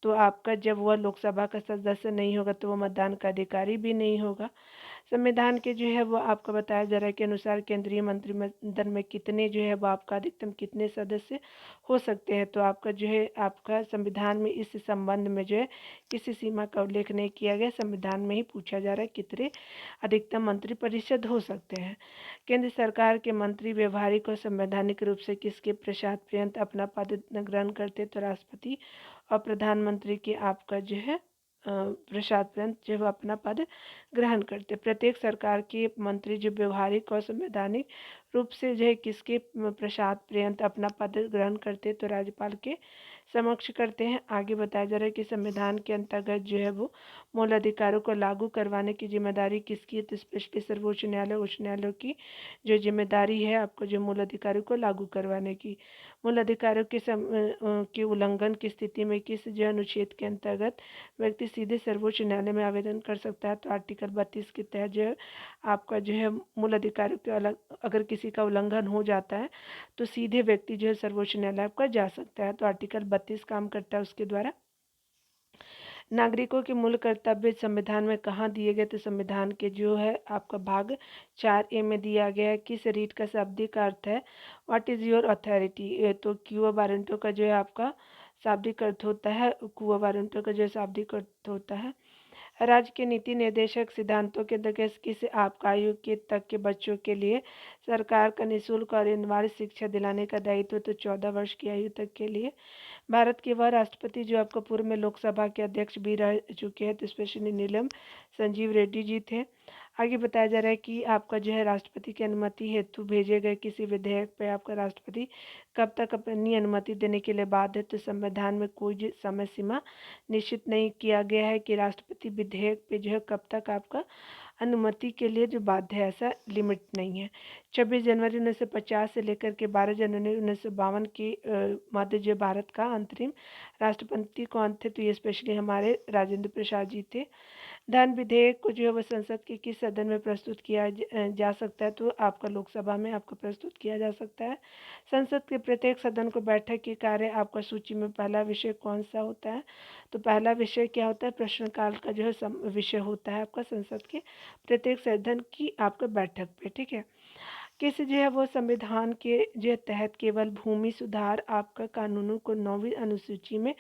Speaker 1: तो आपका जब वह लोकसभा का सदस्य नहीं होगा तो वह मतदान का अधिकारी भी नहीं होगा। संविधान के जो है वो आपका बताया जा रहा है के अनुसार केंद्रीय मंत्रिमंडल में कितने जो है वो आपका अधिकतम कितने सदस्य हो सकते हैं, तो आपका जो है आपका संविधान में इस संबंध में जो है किसी सीमा का उल्लेख नहीं किया गया। संविधान में ही पूछा जा रहा है कितने अधिकतम मंत्रिपरिषद हो सकते हैं। केंद्र सरकार के मंत्री व्यवहारिक और संवैधानिक रूप से किसके पश्चात पर्यंत अपना पद ग्रहण करते, तो राष्ट्रपति और प्रधानमंत्री के आपका जो है प्रसाद पर्यंत जब अपना पद ग्रहण करते। प्रत्येक सरकार के मंत्री जो व्यवहारिक और संवैधानिक रूप से जो है किसके प्रसाद पर्यंत अपना पद ग्रहण करते, तो राज्यपाल के समक्ष करते हैं। आगे बताया जा रहा है कि संविधान के अंतर्गत जो है वो मूल अधिकारों को लागू करवाने की जिम्मेदारी किसकी है, तो स्पेशली सर्वोच्च न्यायालय उच्च न्यायालय की जो जिम्मेदारी है आपको जो मूल अधिकारों को लागू करवाने की। मूल अधिकारों के उल्लंघन की स्थिति में किस जो अनुच्छेद के अंतर्गत व्यक्ति सीधे सर्वोच्च न्यायालय में आवेदन कर सकता है, तो आर्टिकल 32 के तहत जो है आपका जो है मूल अधिकारों के अलग अगर किसी का उल्लंघन हो जाता है तो सीधे व्यक्ति जो है सर्वोच्च न्यायालय का जा सकता है, तो आर्टिकल 32 काम करता है उसके द्वारा। नागरिकों के मूल कर्तव्य संविधान में कहाँ दिए गए, तो संविधान के जो है आपका भाग 4A में दिया गया है। किस रीट का शाब्दिक अर्थ है, व्हाट इज़ योर अथॉरिटी, तो क्यू वारंटो का जो है आपका शाब्दिक अर्थ होता है, क्यू वारंटो का जो है शाब्दिक अर्थ होता है। राज्य के नीति निर्देशक सिद्धांतों के अंतर्गत किस आपका आयु के तक के बच्चों के लिए सरकार का निःशुल्क और अनिवार्य शिक्षा दिलाने का दायित्व, तो 14 वर्ष की आयु तक के लिए। भारत के वह राष्ट्रपति जो आपको पूर्व में लोकसभा के अध्यक्ष भी रह चुके हैं, तो स्पेशली नीलम संजीव रेड्डी जी थे। आगे बताया जा रहा है कि आपका जो है राष्ट्रपति की अनुमति हेतु भेजे गए किसी विधेयक पर आपका राष्ट्रपति कब तक अपनी अनुमति देने के लिए बाध्य है, तो संविधान में कोई समय सीमा निश्चित नहीं किया गया है कि राष्ट्रपति विधेयक पे जो है कब तक आपका अनुमति के लिए जो बाध्य है, ऐसा लिमिट नहीं है। 26 जनवरी 1950 से लेकर के 12 जनवरी 1952 के मध्य जो भारत का अंतरिम राष्ट्रपति कौन थे, तो ये स्पेशली हमारे राजेंद्र प्रसाद जी थे। धन विधेयक को जो है वो संसद के किस सदन में प्रस्तुत किया जा सकता है, तो आपका लोकसभा में आपको प्रस्तुत किया जा सकता है। संसद के प्रत्येक सदन को बैठक के कार्य आपका सूची में पहला विषय कौन सा होता है, तो पहला विषय क्या होता है, प्रश्नकाल का जो है विषय होता है आपका संसद के प्रत्येक सदन की आपका बैठक पे, ठीक है। किस जो है वो संविधान के जो तहत केवल भूमि सुधार आपका कानूनों को 9वीं अनुसूची में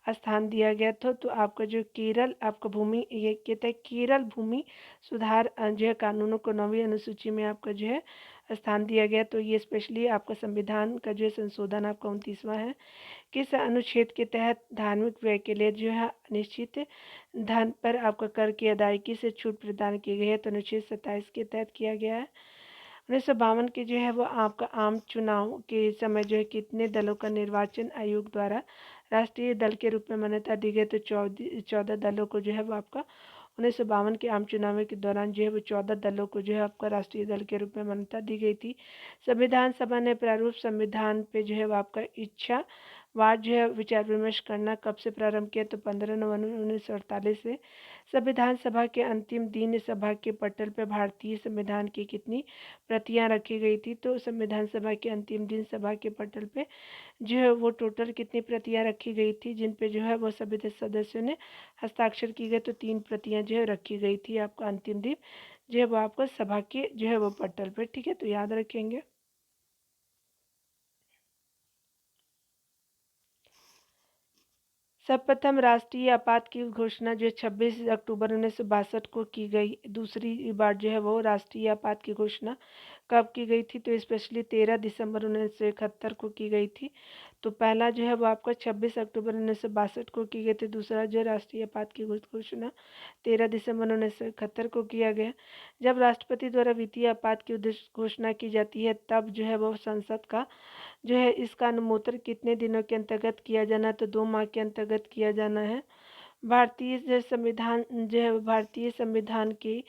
Speaker 1: स्थान दिया गया था, तो आपका जो केरल आपका भूमि ये कहता है केरल भूमि सुधार जो है कानूनों को 9वीं अनुसूची में आपका जो है स्थान दिया गया, तो ये स्पेशली आपका संविधान का जो है संशोधन आपका 29वां है। किस अनुच्छेद के तहत धार्मिक व्यय के लिए जो है निश्चित धन पर आपका कर की अदायगी से छूट प्रदान की गई है, तो अनुच्छेद 27 के तहत किया गया है। 1952 के जो है वो आपका आम चुनाव के समय जो है कितने दलों का निर्वाचन आयोग द्वारा राष्ट्रीय दल के रूप में मान्यता दी गई, तो 14 दलों को जो है वो आपका 1952 के आम चुनाव के दौरान जो है वो 14 दलों को जो है आपका राष्ट्रीय दल के रूप में मान्यता दी गई थी। संविधान सभा ने प्रारूप संविधान पे जो है वो आपका इच्छा वाद जो है विचार विमर्श करना कब से प्रारंभ किया, तो 15 नवंबर 1948 से। संविधान सभा के अंतिम दिन सभा के पटल पर भारतीय संविधान की कितनी प्रतियां रखी गई थी, तो संविधान सभा के अंतिम दिन सभा के पटल पे जो है वो टोटल कितनी प्रतियां रखी गई थी, जिन पे जो है वो सभी सदस्यों ने हस्ताक्षर की गए, तो 3 प्रतियां जो है रखी गई थी आपका अंतिम दिन जो है वो आपको सभा के जो है वो पटल पे, ठीक है, तो याद रखेंगे। सर्वप्रथम राष्ट्रीय आपात की घोषणा जो 26 अक्टूबर 1962 को की गई, दूसरी बार जो है वो राष्ट्रीय आपात की घोषणा कब की गई थी, तो स्पेशली 13 दिसंबर 1971 को की गई थी। तो पहला जो है वो आपका 26 अक्टूबर 1962 को की गई थी, दूसरा जो राष्ट्रीय आपात की घोषणा 13 दिसंबर 1971 को किया गया। जब राष्ट्रपति द्वारा वित्तीय आपात की घोषणा की जाती है, तब जो है वो संसद का जो है इसका अनुमोदन कितने दिनों के अंतर्गत किया जाना है, तो 2 माह के अंतर्गत किया जाना है। भारतीय जो संविधान जो है भारतीय संविधान के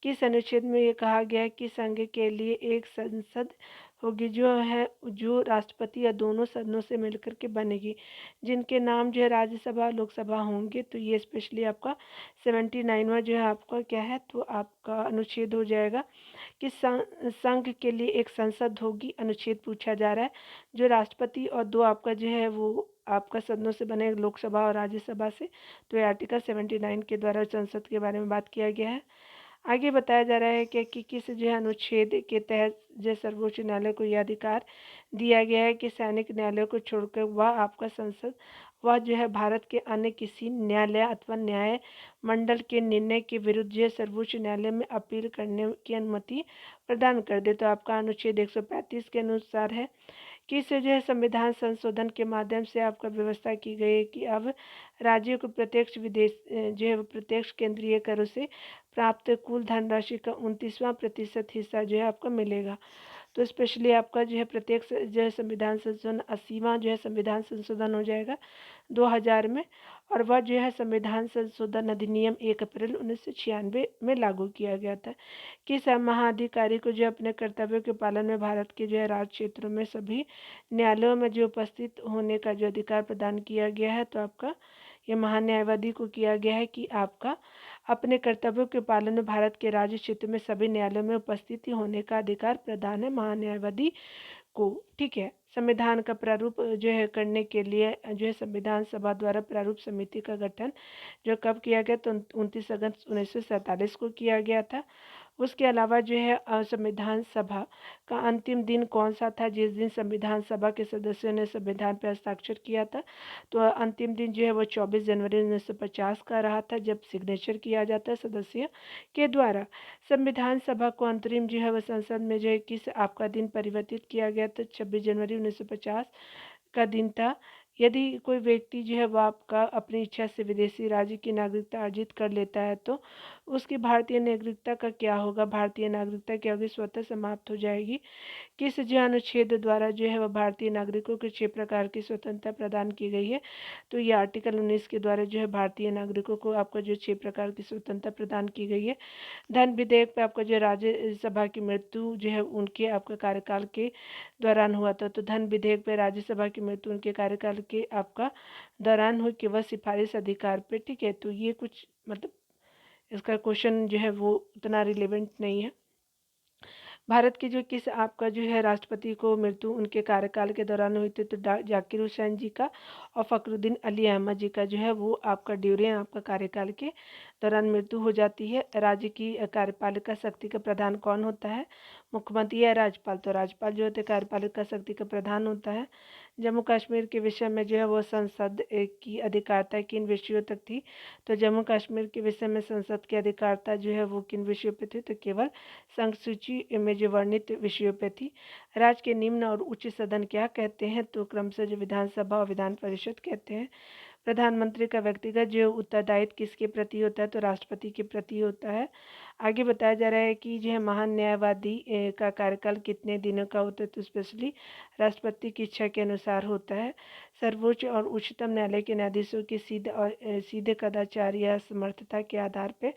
Speaker 1: किस अनुच्छेद में ये कहा गया है कि संघ के लिए एक संसद होगी जो है जो राष्ट्रपति या दोनों सदनों से मिलकर के बनेगी, जिनके नाम जो है राज्यसभा लोकसभा होंगे, तो ये स्पेशली आपका 79वां जो है आपका क्या है, तो आपका अनुच्छेद हो जाएगा कि संघ के लिए एक संसद होगी, अनुच्छेद पूछा जा रहा है, जो राष्ट्रपति और 2 आपका जो है वो आपका सदनों से बने लोकसभा और राज्यसभा से, तो ये आर्टिकल 79 के द्वारा संसद के बारे में बात किया गया है। आगे बताया जा रहा है कि किस जो है अनुच्छेद के तहत जो सर्वोच्च न्यायालय को यह अधिकार दिया गया है कि सैनिक न्यायालय को छोड़कर वह आपका संसद वह जो है भारत के अन्य किसी न्यायालय अथवा न्याय मंडल के निर्णय के विरुद्ध जो सर्वोच्च न्यायालय में अपील करने की अनुमति प्रदान कर दे, तो आपका अनुच्छेद 135 के अनुसार है कि इसे जो है संविधान संशोधन के माध्यम से आपका व्यवस्था की गई है कि अब राज्यों को प्रत्यक्ष विदेश जो है प्रत्यक्ष केंद्रीय करों से प्राप्त कुल धनराशि का 29वां% हिस्सा जो है आपको मिलेगा। तो स्पेशली आपका जो है प्रत्येक जो है संविधान संशोधन 80वां जो है संविधान संशोधन हो जाएगा 2000 में, और वह जो है संविधान संशोधन अधिनियम 1 अप्रैल 1996 में लागू किया गया था कि महाधिकारी को जो अपने कर्तव्यों के पालन में भारत के जो है राज्य क्षेत्रों में सभी न्यायालयों में जो उपस्थित होने का जो अधिकार प्रदान किया गया है, तो आपका ये महान्यायवादी को किया गया है कि आपका अपने कर्तव्यों के पालन में भारत के राज्य क्षेत्र में सभी न्यायालयों में उपस्थिति होने का अधिकार प्रदान है महान्यायवादी को, ठीक है। संविधान का प्रारूप जो है करने के लिए जो है संविधान सभा द्वारा प्रारूप समिति का गठन जो कब किया गया, तो 29 अगस्त 1947 को किया गया था। उसके अलावा जो है संविधान सभा का अंतिम दिन कौन सा था, जिस दिन संविधान सभा के सदस्यों ने संविधान पर हस्ताक्षर किया था, तो अंतिम दिन जो है वो 24 जनवरी 1950 का रहा था, जब सिग्नेचर किया जाता है सदस्य के द्वारा। संविधान सभा को अंतरिम जो है वह संसद में जो है किस आपका दिन परिवर्तित किया गया था, 26 जनवरी 1950 का दिन था। यदि कोई व्यक्ति जो है वह आपका अपनी इच्छा से विदेशी राज्य की नागरिकता अर्जित कर लेता है, तो उसकी भारतीय नागरिकता का क्या होगा, भारतीय नागरिकता क्या होगी, स्वतः समाप्त हो जाएगी। किस जो अनुच्छेद द्वारा जो है वह भारतीय नागरिकों को 6 प्रकार की स्वतंत्रता प्रदान की गई है, तो ये आर्टिकल 19 के द्वारा जो है भारतीय नागरिकों को आपका जो 6 प्रकार की स्वतंत्रता प्रदान की गई है। धन विधेयक पे आपका जो राज्यसभा की मृत्यु जो है उनके आपका कार्यकाल के दौरान हुआ था, तो धन विधेयक पे राज्यसभा की मृत्यु उनके कार्यकाल के आपका दौरान हुई कि वह सिफारिश अधिकार पे, ठीक है। तो ये कुछ मतलब इसका क्वेश्चन जो है वो उतना रिलेवेंट नहीं है। भारत के जो किस आपका जो है राष्ट्रपति को मृत्यु उनके कार्यकाल के दौरान हुई थी, तो जाकिर हुसैन जी का और फ़खरुद्दीन अली अहमद जी का जो है वो आपका ड्यूरिंग आपका कार्यकाल के दौरान मृत्यु हो जाती है। राज्य की कार्यपालिका शक्ति का प्रधान कौन होता है? मुख्यमंत्री या राज्यपाल? तो राज्यपाल जो होते हैं कार्यपालिका शक्ति का प्रधान होता है। जम्मू कश्मीर के विषय में जो है वो संसद की अधिकारिता किन विषयों तक थी? तो जम्मू कश्मीर के विषय में संसद की अधिकारिता जो है वो किन विषयों पे थी? तो केवल संघ सूची में जो वर्णित विषयों पे थी। राज्य के निम्न और उच्च सदन क्या कहते हैं? तो क्रमशः जो विधानसभा और विधान परिषद कहते हैं। प्रधानमंत्री का व्यक्तिगत जो उत्तरदायित्व किसके प्रति होता है? तो राष्ट्रपति के प्रति होता है। आगे बताया जा रहा है कि जो है महान न्यायवादी का कार्यकाल कितने दिनों का होता है? तो स्पेशली राष्ट्रपति की इच्छा के अनुसार होता है। सर्वोच्च और उच्चतम न्यायालय के न्यायाधीशों की सीधे कदाचार या समर्थता के आधार पर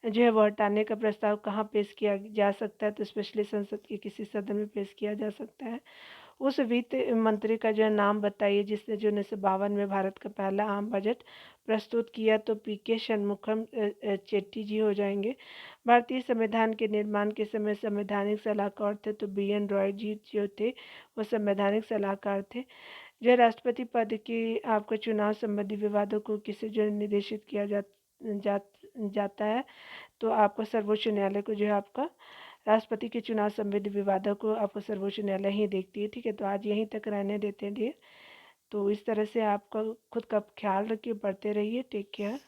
Speaker 1: जो है वो हटाने का प्रस्ताव कहाँ पेश किया जा सकता है? तो स्पेशली संसद के किसी सदन में पेश किया जा सकता है। उस वित्त मंत्री का जो नाम बताइए जिसने जो 1952 में भारत का पहला आम बजट प्रस्तुत किया? तो पीके शनमुखम चेट्टी जी हो जाएंगे। भारतीय संविधान के निर्माण के समय संवैधानिक सलाहकार थे? तो BN रॉय जी जो थे वो संवैधानिक सलाहकार थे। जो राष्ट्रपति पद के आपका चुनाव संबंधी विवादों को किसे जो निर्देशित किया जाता है? तो आपको सर्वोच्च न्यायालय को जो है आपका राष्ट्रपति के चुनाव संबंधी विवादों को आपको सर्वोच्च न्यायालय ही देखती है। ठीक है, तो आज यहीं तक रहने देते हैं डियर। तो इस तरह से आपका खुद का ख्याल रखिए, पढ़ते रहिए। Take care.